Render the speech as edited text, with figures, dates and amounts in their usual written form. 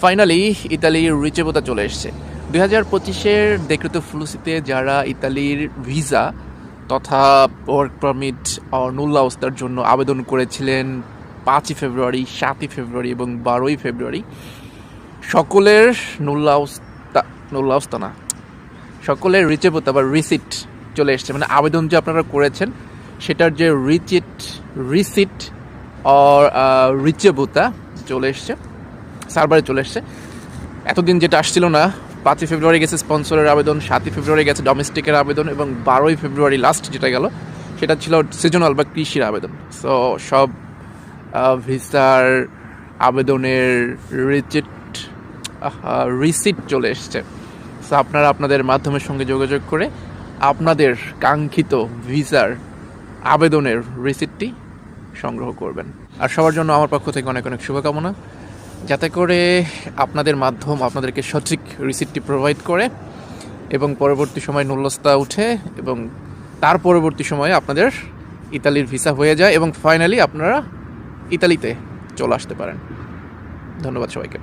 Finally ইতালির রিচেবোতা চলে এসছে 2025-এর ডেক্রেতো ফ্লুসিতে যারা ইতালির ভিসা তথা ওয়ার্ক পারমিট নুল্লা ওস্তার জন্য আবেদন করেছিলেন 5ই ফেব্রুয়ারি 7ই ফেব্রুয়ারি এবং 12ই ফেব্রুয়ারি সকলের নুল্লা ওস্তা না সকলের রিচেবোতা বা রিসিট চলে এসছে, মানে আবেদন যে আপনারা করেছেন সেটার যে রিসিট অর রিচেবোতা চলে এসছে, সার্ভারে চলে এসছে। এতদিন যেটা আসছিল না, 5ই ফেব্রুয়ারি গেছে স্পন্সরের আবেদন, 7ই ফেব্রুয়ারি গেছে ডোমেস্টিকের আবেদন এবং 12ই ফেব্রুয়ারি লাস্ট যেটা গেল সেটা ছিল সিজনাল বা কৃষির আবেদন। সো সব ভিসার আবেদনের রিসিট চলে এসছে। সো আপনারা আপনাদের মাধ্যমের সঙ্গে যোগাযোগ করে আপনাদের কাঙ্ক্ষিত ভিসার আবেদনের রিসিটটি সংগ্রহ করবেন। আর সবার জন্য আমার পক্ষ থেকে অনেক অনেক শুভকামনা, যাতে করে আপনাদের মাধ্যম আপনাদেরকে সঠিক রিসিপ্টটি প্রোভাইড করে এবং পরবর্তী সময় নুল্লস্তা উঠে এবং তার পরবর্তী সময়ে আপনাদের ইতালির ভিসা হয়ে যায় এবং ফাইনালি আপনারা ইতালিতে চলে আসতে পারেন। ধন্যবাদ সবাইকে।